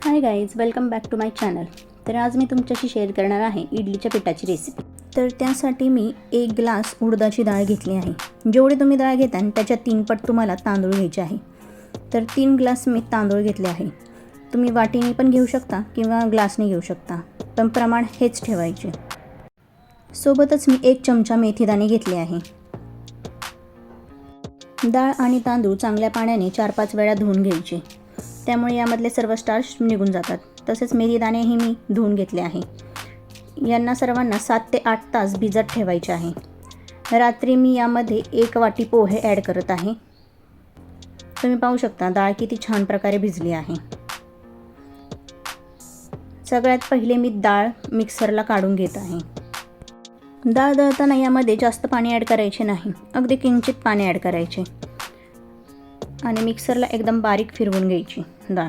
High guys, welcome back to my channel. तर आज मी तुमच्याशी शेअर करणार आहे इडलीच्या पिठाची रेसिपी। तर त्यासाठी मी 1 ग्लास उडदाची डाळ घेतली आहे। जेवढी तुम्ही डाळ घेता त्याच्या 3 पट तुम्हाला तांदूळ घ्यायचे आहे। तर 3 ग्लास मी तांदूळ घेतले आहे। तुम्ही वाटीने पण घेऊ शकता किंवा ग्लासने घेऊ शकता, पण प्रमाण हेच ठेवायचे। सोबतच मी 1 चमचा मेथीदाणे घेतले आहे। डाळ आणि तांदूळ चांगल्या पाण्याने 4-5 वेळा धुवून घ्यायचे, त्यामुळे यामधले सर्व स्टार्च निघून जातात। तसेच मेथीदाणेही मी धुवून घेतले आहे। यांना सर्वांना 7 ते 8 तास भिजत ठेवायचे आहे। रात्री मी यामध्ये 1 वाटी पोहे ॲड करत आहे। तुम्ही पाहू शकता डाळ किती छान प्रकारे भिजली आहे। सगळ्यात पहिले मी डाळ मिक्सरला काढून घेत आहे। डाळ दळताना यामध्ये जास्त पाणी ॲड करायचे नाही, अगदी किंचित पाणी ॲड करायचे आणि मिक्सरला एकदम बारीक फिरवून घ्यायची डाळ।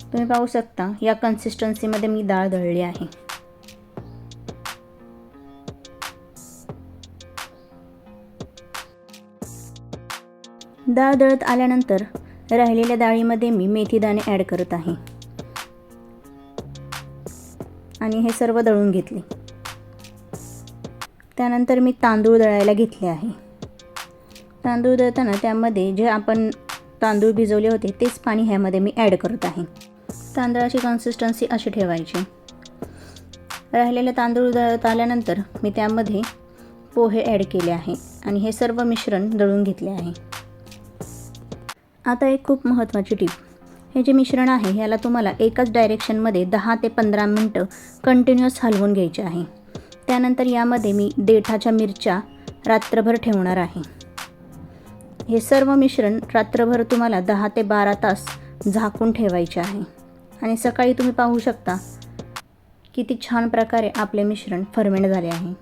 तुम्ही पाहू शकता या कन्सिस्टन्सीमध्ये मी डाळ दळली आहे। डाळ दळत आल्यानंतर राहिलेल्या डाळीमध्ये मी मेथीदाणे ॲड करत आहे आणि हे सर्व दळून घेतले। त्यानंतर मी तांदूळ दळायला घेतले आहे। तांदूळ दळताना त्यामध्ये जे आपण तांदूळ भिजवले होते तेच पाणी ह्यामध्ये मी ॲड करत आहे। तांदळाची कन्सिस्टन्सी अशी ठेवायची। राहिलेले तांदूळ दळत आल्यानंतर मी त्यामध्ये पोहे ॲड केले आहे आणि हे सर्व मिश्रण दळून घेतले आहे। आता एक खूप महत्त्वाची टीप, हे जे मिश्रण आहे याला तुम्हाला एकाच डायरेक्शनमध्ये 10 ते 15 मिनटं कंटिन्युअस हलवून घ्यायचे आहे। त्यानंतर यामध्ये मी देठाच्या मिरच्या रात्रभर ठेवणार आहे। हे सर्व मिश्रण रात्रभर तुम्हाला 10 ते 12 तास झाकून ठेवायचे आहे आणि सकाळी तुम्ही पाहू शकता किती छान प्रकारे आपले मिश्रण फर्मेंट झाले आहे।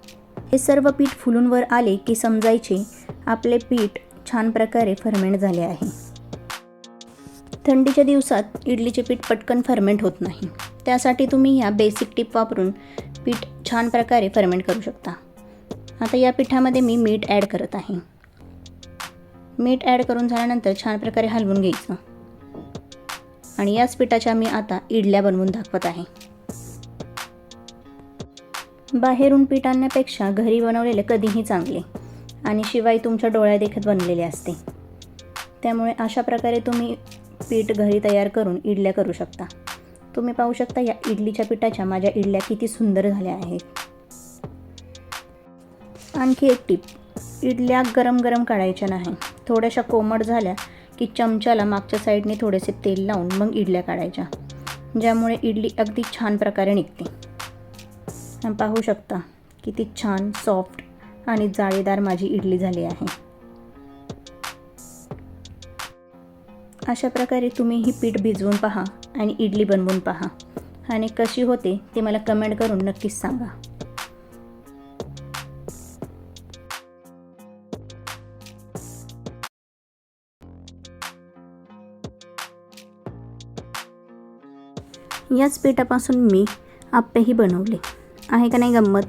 हे सर्व पीठ फुलून वर आले की समजायचे आपले पीठ छान प्रकारे फर्मेंट झाले आहे। थंडीच्या दिवसात इडलीचे पीठ पटकन फर्मेंट होत नाही, त्यासाठी तुम्ही या बेसिक टिप वापरून पीठ छान प्रकारे फर्मेंट करू शकता। आता या पिठामध्ये मी मीठ ॲड करत आहे। मीठ ॲड करून झाल्यानंतर छान प्रकारे हलवून घ्यायचं आणि याच पिठाच्या मी आता इडल्या बनवून दाखवत आहे। बाहेरून पीठ आणण्यापेक्षा घरी बनवलेले कधीही चांगले आणि शिवाय तुमच्या डोळ्यादेखत बनलेले असते। त्यामुळे अशा प्रकारे तुम्ही पीठ घरी तयार करून इडल्या करू शकता। तुम्ही पाहू शकता या इडलीच्या पिठाच्या माझ्या इडल्या किती सुंदर झाल्या आहेत। आणखी एक टिप, इडल्या गरम गरम काढायच्या नाही, थोड्याशा कोमट झाल्या की चमच्याला मागच्या साईडने थोडेसे तेल लावून मग इडल्या काढायच्या, ज्यामुळे इडली अगदी छान प्रकारे निघते। पाहू शकता किती छान सॉफ्ट आणि जाळीदार माझी इडली झाली आहे। अशा प्रकारे तुम्ही ही पीठ भिजवून पहा आणि इडली बनवून पहा आणि कशी होते ते मला कमेंट करून नक्कीच सांगा। याच पिठापासून मी आप्पेही बनवले आहे का नाही गंमत।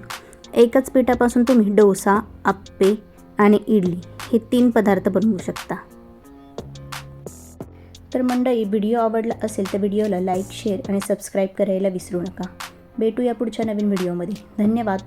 एकच पिठापासून तुम्ही डोसा, आप्पे आणि इडली हे 3 पदार्थ बनवू शकता। तर मंडळी, व्हिडिओ आवडला असेल तर व्हिडिओला लाईक, शेअर आणि सबस्क्राईब करायला विसरू नका। भेटूया पुढच्या नवीन व्हिडिओमध्ये। धन्यवाद।